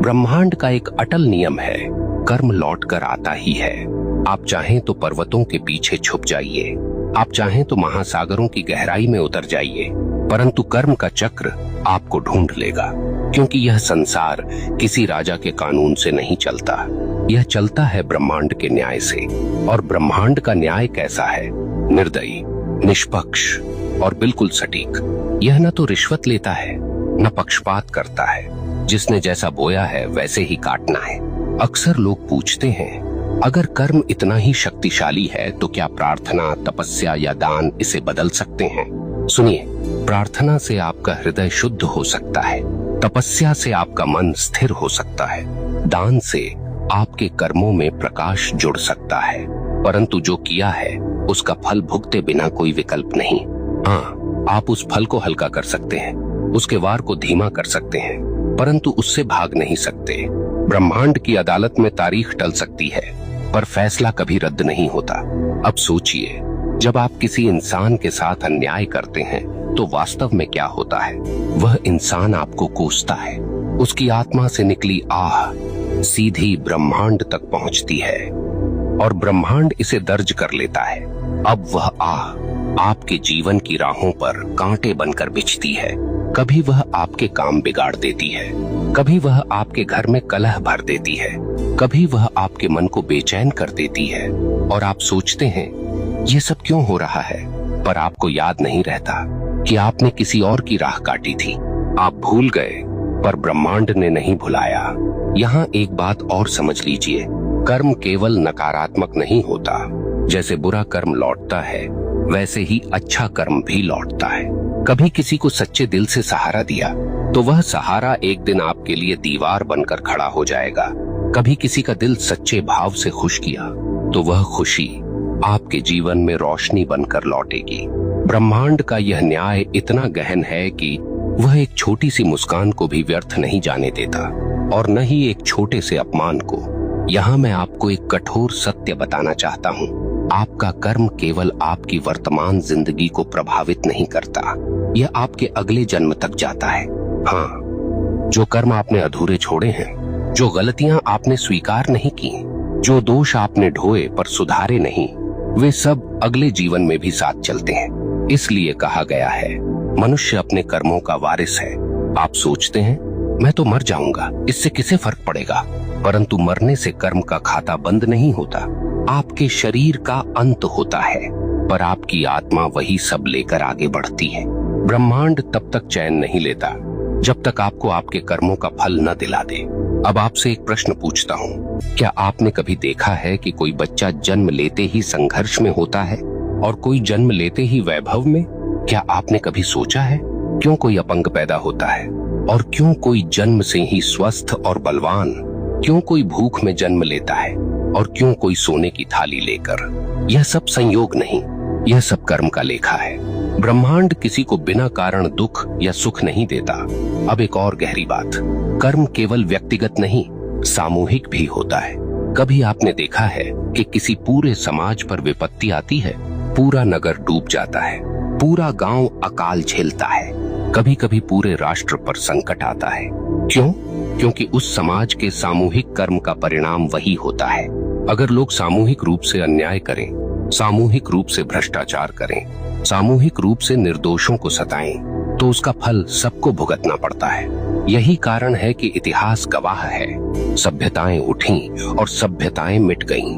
ब्रह्मांड का एक अटल नियम है, कर्म लौट कर आता ही है। आप चाहें तो पर्वतों के पीछे छुप जाइए, आप चाहें तो महासागरों की गहराई में उतर जाइए, परंतु कर्म का चक्र आपको ढूंढ लेगा। क्योंकि यह संसार किसी राजा के कानून से नहीं चलता, यह चलता है ब्रह्मांड के न्याय से। और ब्रह्मांड का न्याय कैसा है? निर्दयी, निष्पक्ष और बिल्कुल सटीक। यह न तो रिश्वत लेता है, न पक्षपात करता है। जिसने जैसा बोया है वैसे ही काटना है। अक्सर लोग पूछते हैं, अगर कर्म इतना ही शक्तिशाली है तो क्या प्रार्थना, तपस्या या दान इसे बदल सकते हैं? सुनिए, प्रार्थना से आपका हृदय शुद्ध हो सकता है, तपस्या से आपका मन स्थिर हो सकता है, दान से आपके कर्मों में प्रकाश जुड़ सकता है, परंतु जो किया है उसका फल भुगते बिना कोई विकल्प नहीं। हाँ, आप उस फल को हल्का कर सकते हैं, उसके वार को धीमा कर सकते हैं, परंतु उससे भाग नहीं सकते। ब्रह्मांड की अदालत में तारीख टल सकती है, पर फैसला कभी रद्द नहीं होता। अब सोचिए, जब आप किसी इंसान के साथ अन्याय करते हैं तो वास्तव में क्या होता है? वह इंसान आपको कोसता है, उसकी आत्मा से निकली आह सीधी ब्रह्मांड तक पहुंचती है और ब्रह्मांड इसे दर्ज कर लेता है। अब वह आह आपके जीवन की राहों पर कांटे बनकर बिछती है। कभी वह आपके काम बिगाड़ देती है, कभी वह आपके घर में कलह भर देती है, कभी वह आपके मन को बेचैन कर देती है। और आप सोचते हैं ये सब क्यों हो रहा है, पर आपको याद नहीं रहता कि आपने किसी और की राह काटी थी। आप भूल गए, पर ब्रह्मांड ने नहीं भुलाया। यहाँ एक बात और समझ लीजिए, कर्म केवल नकारात्मक नहीं होता। जैसे बुरा कर्म लौटता है, वैसे ही अच्छा कर्म भी लौटता है। कभी किसी को सच्चे दिल से सहारा दिया तो वह सहारा एक दिन आपके लिए दीवार बनकर खड़ा हो जाएगा। कभी किसी का दिल सच्चे भाव से खुश किया तो वह खुशी आपके जीवन में रोशनी बनकर लौटेगी। ब्रह्मांड का यह न्याय इतना गहन है कि वह एक छोटी सी मुस्कान को भी व्यर्थ नहीं जाने देता, और न ही एक छोटे से अपमान को। यहाँ मैं आपको एक कठोर सत्य बताना चाहता हूँ, आपका कर्म केवल आपकी वर्तमान जिंदगी को प्रभावित नहीं करता, यह आपके अगले जन्म तक जाता है। हाँ, जो कर्म आपने अधूरे छोड़े हैं, जो गलतियां आपने स्वीकार नहीं की, जो दोष आपने ढोए पर सुधारे नहीं, वे सब अगले जीवन में भी साथ चलते हैं। इसलिए कहा गया है, मनुष्य अपने कर्मों का वारिस है। आप सोचते हैं मैं तो मर जाऊंगा, इससे किसे फर्क पड़ेगा? परंतु मरने से कर्म का खाता बंद नहीं होता। आपके शरीर का अंत होता है, पर आपकी आत्मा वही सब लेकर आगे बढ़ती है। ब्रह्मांड तब तक चैन नहीं लेता जब तक आपको आपके कर्मों का फल न दिला दे। अब आपसे एक प्रश्न पूछता हूँ, क्या आपने कभी देखा है कि कोई बच्चा जन्म लेते ही संघर्ष में होता है और कोई जन्म लेते ही वैभव में? क्या आपने कभी सोचा है क्यों कोई अपंग पैदा होता है और क्यों कोई जन्म से ही स्वस्थ और बलवान? क्यों कोई भूख में जन्म लेता है और क्यों कोई सोने की थाली लेकर? यह सब संयोग नहीं, यह सब कर्म का लेखा है। ब्रह्मांड किसी को बिना कारण दुख या सुख नहीं देता। अब एक और गहरी बात, कर्म केवल व्यक्तिगत नहीं, सामूहिक भी होता है। कभी आपने देखा है कि किसी पूरे समाज पर विपत्ति आती है, पूरा नगर डूब जाता है, पूरा गांव अकाल झेलता है, कभी कभी पूरे राष्ट्र पर संकट आता है। क्यों? क्योंकि उस समाज के सामूहिक कर्म का परिणाम वही होता है। अगर लोग सामूहिक रूप से अन्याय करें, सामूहिक रूप से भ्रष्टाचार करें, सामूहिक रूप से निर्दोषों को सताएं, तो उसका फल सबको भुगतना पड़ता है। यही कारण है कि इतिहास गवाह है, सभ्यताएं उठीं और सभ्यताएं मिट गईं।